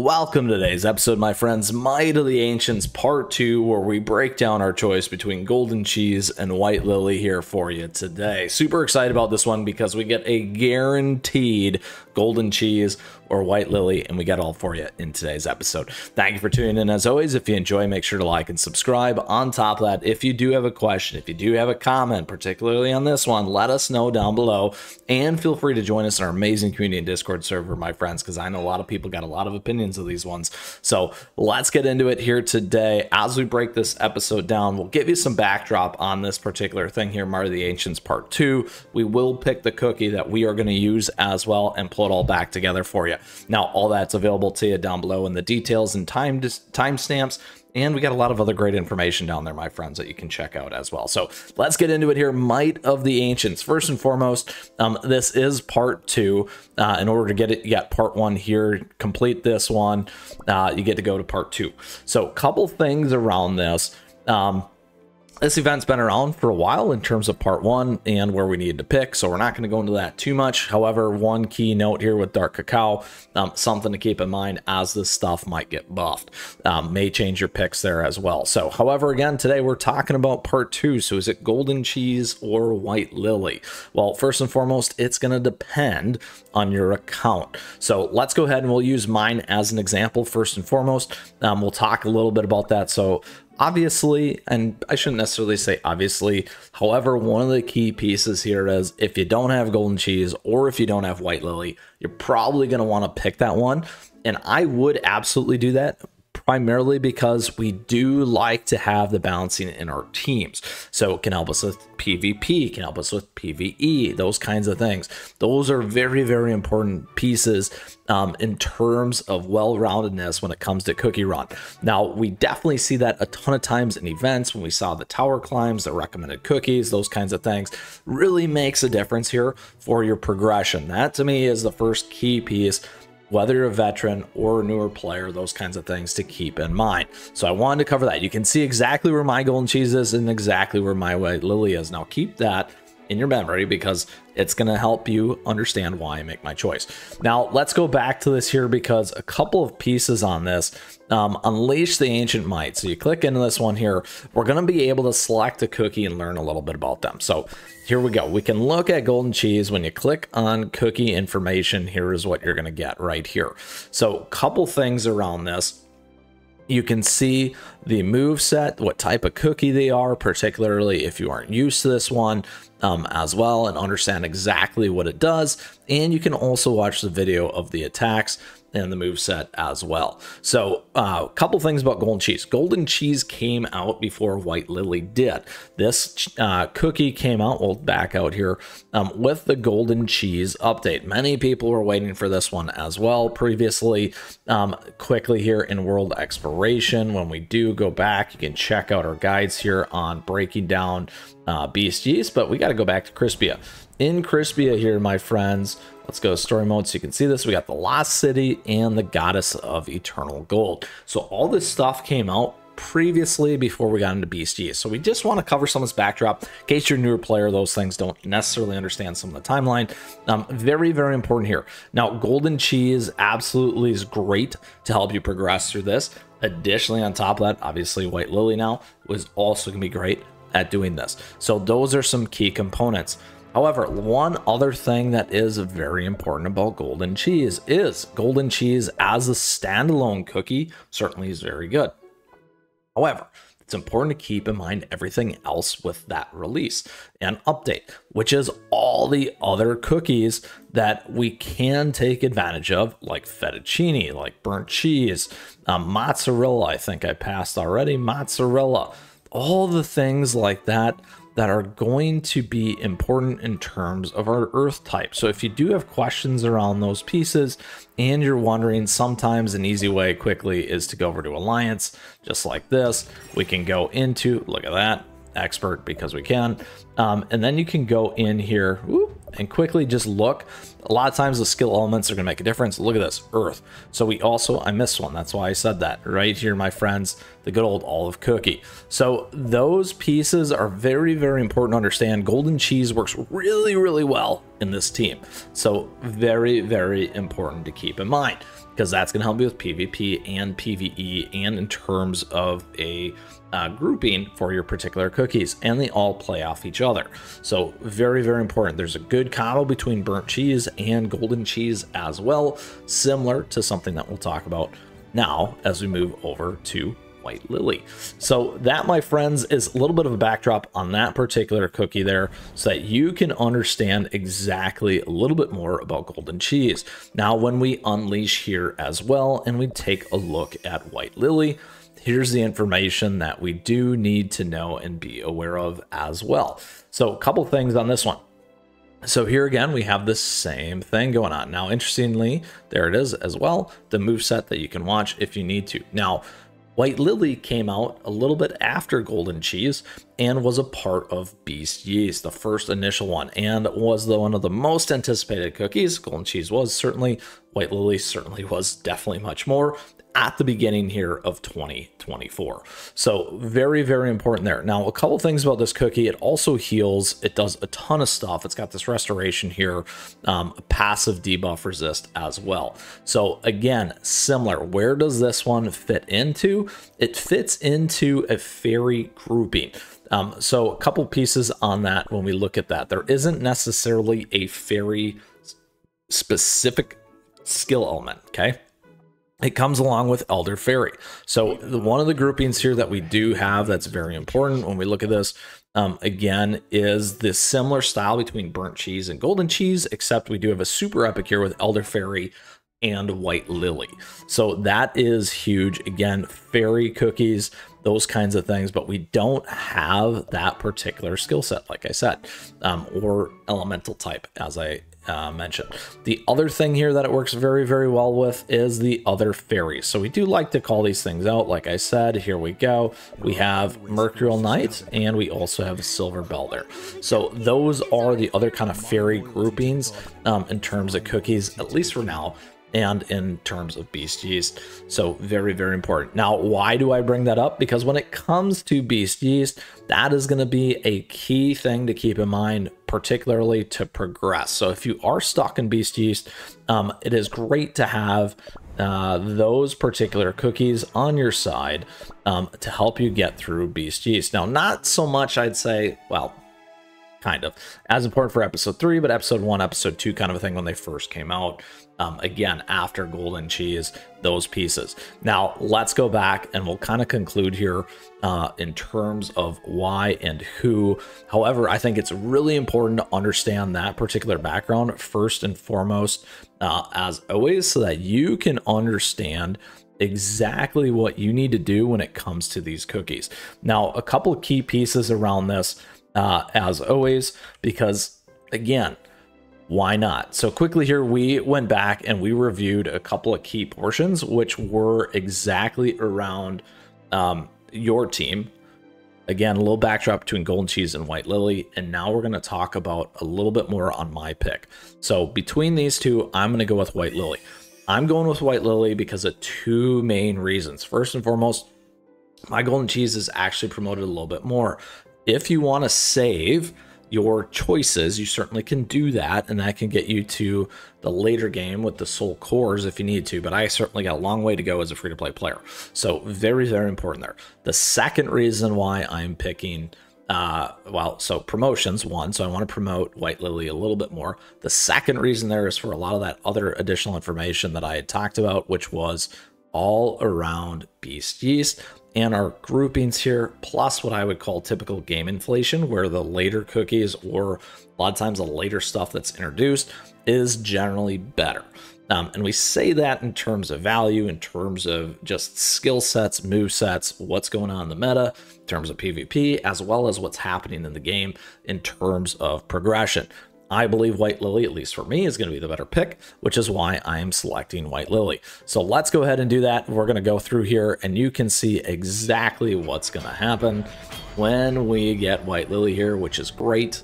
Welcome to today's episode, my friends. Might of the Ancients Part 2, where we break down our choice between golden cheese and white lily here for you today. Super excited about this one because we get a guaranteed golden cheese or white lily, and we get all for you in today's episode. Thank you for tuning in. As always, if you enjoy, make sure to like and subscribe. On top of that, if you do have a question, if you do have a comment, particularly on this one, let us know down below, and feel free to join us in our amazing community and Discord server, my friends, because I know a lot of people got a lot of opinions of these ones. So let's get into it here today. As we break this episode down, we'll give you some backdrop on this particular thing here, Might of the Ancients Part 2. We will pick the cookie that we are going to use as well and pull it all back together for you. Now, all that's available to you down below in the details and timestamps, and we got a lot of other great information down there, my friends, that you can check out as well. So let's get into it here. Might of the Ancients. First and foremost, this is part 2. In order to get it, you got part 1 here. Complete this one, you get to go to part 2. So a couple things around this. This event's been around for a while in terms of part 1 and where we needed to pick, so we're not going to go into that too much. However, one key note here with Dark Cacao, something to keep in mind as this stuff might get buffed. May change your picks there as well. So, however, again, today we're talking about part 2. So is it golden cheese or white lily? Well, first and foremost, it's going to depend on your account. So let's go ahead and we'll use mine as an example first and foremost. We'll talk a little bit about that. So obviously, and I shouldn't necessarily say obviously, however, one of the key pieces here is if you don't have golden cheese or if you don't have white lily, you're probably going to want to pick that one. And I would absolutely do that, primarily because we do like to have the balancing in our teams. So it can help us with PvP, can help us with PvE, those kinds of things. Those are very, very important pieces in terms of well-roundedness when it comes to cookie run. Now, we definitely see that a ton of times in events when we saw the tower climbs, the recommended cookies, those kinds of things. Really makes a difference here for your progression. That to me is the first key piece, whether you're a veteran or a newer player, those kinds of things to keep in mind. So I wanted to cover that. You can see exactly where my golden cheese is and exactly where my white lily is. Now keep that in your memory because it's going to help you understand why I make my choice. Now let's go back to this here because a couple of pieces on this. Unleash the Ancient Might. So you click into this one here. We're going to be able to select a cookie and learn a little bit about them. So here we go. We can look at golden cheese. When you click on cookie information, here is what you're going to get right here. So a couple things around this. You can see the move set, what type of cookie they are, particularly if you aren't used to this one as well, and understand exactly what it does. And you can also watch the video of the attacks and the move set as well. So a couple things about golden cheese. Golden cheese came out before white lily did. This cookie came out, we'll back out here, with the golden cheese update. Many people were waiting for this one as well previously. Quickly here in world exploration, when we do go back, you can check out our guides here on breaking down Beast Yeast, but we got to go back to Crispia. In Crispia here, my friends, let's go to story mode so you can see this. We got the Lost City and the Goddess of Eternal Gold. So all this stuff came out previously before we got into Beast Yeast. So we just want to cover some of this backdrop in case you're a newer player. Those things don't necessarily understand some of the timeline. Very, very important here. Now, golden cheese absolutely is great to help you progress through this. Additionally, on top of that, obviously white lily now was also going to be great at doing this. So those are some key components. However, one other thing that is very important about golden cheese is golden cheese as a standalone cookie certainly is very good. However, it's important to keep in mind everything else with that release and update, which is all the other cookies that we can take advantage of, like fettuccine, like burnt cheese, mozzarella. I think I passed already, mozzarella, all the things like that that are going to be important in terms of our earth type. So if you do have questions around those pieces and you're wondering, sometimes an easy way quickly is to go over to Alliance, just like this. We can go into, look at that, expert because we can. And then you can go in here and quickly just look. A lot of times the skill elements are going to make a difference. Look at this, Earth. So we also, I missed one. That's why I said that right here, my friends, the good old olive cookie. So those pieces are very, very important to understand. Golden cheese works really, really well in this team. So very, very important to keep in mind, because that's going to help you with PvP and PvE and in terms of a grouping for your particular cookies, and they all play off each other. So very, very important. There's a good combo between burnt cheese and golden cheese as well, similar to something that we'll talk about now as we move over to White Lily. So that, my friends, is a little bit of a backdrop on that particular cookie there, so that you can understand exactly a little bit more about golden cheese. Now, when we unleash here as well and we take a look at White Lily, here's the information that we do need to know and be aware of as well. So a couple things on this one. So here again, we have the same thing going on. Now, interestingly, there it is as well, the moveset that you can watch if you need to. Now, White Lily came out a little bit after Golden Cheese and was a part of Beast Yeast, the first initial one, and was one of the most anticipated cookies. Golden Cheese was certainly, White Lily certainly was definitely much more at the beginning here of 2024. So very, very important there. Now, a couple things about this cookie. It also heals. It does a ton of stuff. It's got this restoration here, a passive debuff resist as well. So again, similar. Where does this one fit into? It fits into a fairy grouping. So a couple pieces on that when we look at that. There isn't necessarily a fairy specific skill element, okay? It comes along with Elder Fairy. So one of the groupings here that we do have that's very important when we look at this, again, is this similar style between burnt cheese and golden cheese, except we do have a super epic here with Elder Fairy and White Lily. So that is huge. Again, fairy cookies, those kinds of things, but we don't have that particular skill set, like I said, or elemental type, as I mentioned. The other thing here that it works very, very well with is the other fairies. So we do like to call these things out. Like I said, here we go. We have Mercurial Knight, and we also have Silver Bell there. So those are the other kind of fairy groupings in terms of cookies, at least for now, and in terms of Beast Yeast. So very, very important. Now, why do I bring that up? Because when it comes to Beast Yeast, that is going to be a key thing to keep in mind, particularly to progress. So if you are stuck in Beast Yeast, it is great to have those particular cookies on your side to help you get through Beast Yeast. Now, not so much, I'd say, well, kind of as important for episode 3, but episode 1, episode 2 kind of a thing when they first came out. Again, after Golden Cheese, those pieces. Now, let's go back and we'll kind of conclude here in terms of why and who. However, I think it's really important to understand that particular background first and foremost, as always, so that you can understand exactly what you need to do when it comes to these cookies. Now, a couple of key pieces around this, as always, because again, why not? So quickly here, we went back and we reviewed a couple of key portions, which were exactly around your team. Again, a little backdrop between Golden Cheese and White Lily. And now we're going to talk about a little bit more on my pick. So between these two, I'm going to go with White Lily. I'm going with White Lily because of two main reasons. First and foremost, my Golden Cheese is actually promoted a little bit more. If you want to save your choices, you certainly can do that, and that can get you to the later game with the soul cores if you need to, but I certainly got a long way to go as a free-to-play player. So very, very important there. The second reason why I'm picking, so promotions, one, so I want to promote White Lily a little bit more. The second reason there is for a lot of that other additional information that I had talked about, which was all around Beast Yeast and our groupings here, plus what I would call typical game inflation, where the later cookies or a lot of times the later stuff that's introduced is generally better. And we say that in terms of value, in terms of just skill sets, move sets, what's going on in the meta, in terms of PvP, as well as what's happening in the game in terms of progression. I believe White Lily, at least for me, is going to be the better pick, which is why I am selecting White Lily. So let's go ahead and do that. We're going to go through here and you can see exactly what's going to happen when we get White Lily here, which is great.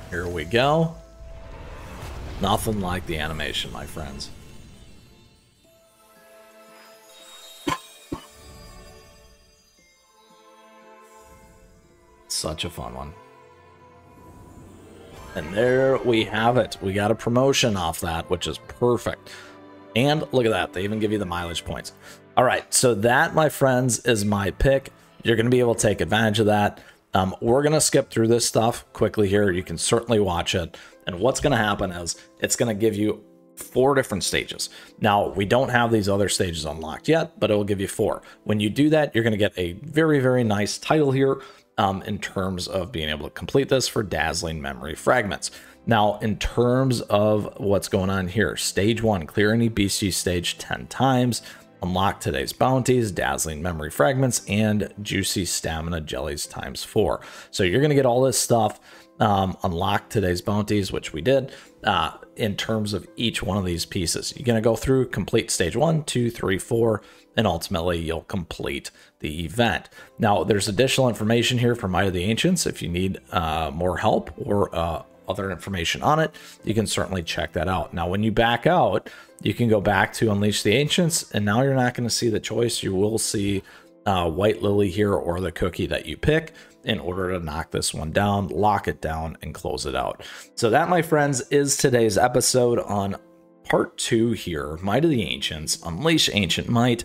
Here we go. Nothing like the animation, my friends. Such a fun one. And there we have it. We got a promotion off that, which is perfect. And look at that. They even give you the mileage points. All right. So that, my friends, is my pick. You're going to be able to take advantage of that. We're going to skip through this stuff quickly here. You can certainly watch it. And what's going to happen is it's going to give you 4 different stages. Now, we don't have these other stages unlocked yet, but it will give you 4. When you do that, you're going to get a very, very nice title here in terms of being able to complete this for Dazzling Memory Fragments. Now, in terms of what's going on here, stage 1, clear any BC stage 10 times. Unlock today's bounties, Dazzling Memory Fragments, and Juicy Stamina Jellies ×4. So you're going to get all this stuff, unlock today's bounties, which we did, in terms of each one of these pieces. You're going to go through, complete stage 1, 2, 3, 4, and ultimately you'll complete the event. Now, there's additional information here for Might of the Ancients. If you need more help or other information on it, you can certainly check that out. Now, when you back out, you can go back to Unleash the Ancients, and now you're not going to see the choice. You will see White Lily here or the cookie that you pick in order to knock this one down, lock it down, and close it out. So that, my friends, is today's episode on part 2 here, Might of the Ancients, Unleash Ancient Might.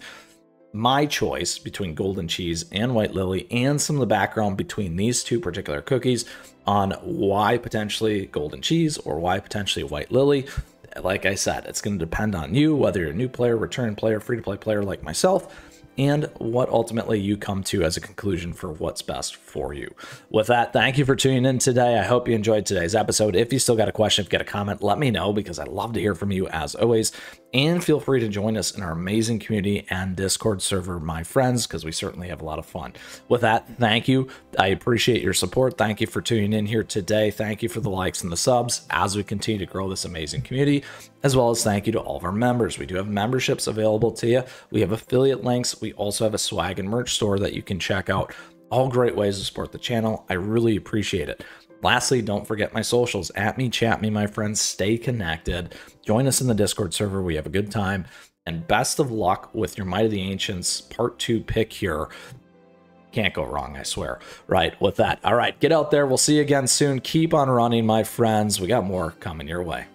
My choice between Golden Cheese and White Lily, and some of the background between these 2 particular cookies on why potentially Golden Cheese or why potentially White Lily. Like I said, it's going to depend on you, whether you're a new player, return player, free-to-play player like myself, and what ultimately you come to as a conclusion for what's best for you. With that, thank you for tuning in today. I hope you enjoyed today's episode. If you still got a question, if you got a comment, let me know, because I'd love to hear from you as always. And feel free to join us in our amazing community and Discord server, my friends, because we certainly have a lot of fun. With that, thank you. I appreciate your support. Thank you for tuning in here today. Thank you for the likes and the subs as we continue to grow this amazing community, as well as thank you to all of our members. We do have memberships available to you. We have affiliate links. We also have a swag and merch store that you can check out. All great ways to support the channel. I really appreciate it. Lastly, don't forget my socials. At me, chat me, my friends. Stay connected. Join us in the Discord server. We have a good time. And best of luck with your Might of the Ancients Part 2 pick here. Can't go wrong, I swear. Right, with that. All right, get out there. We'll see you again soon. Keep on running, my friends. We got more coming your way.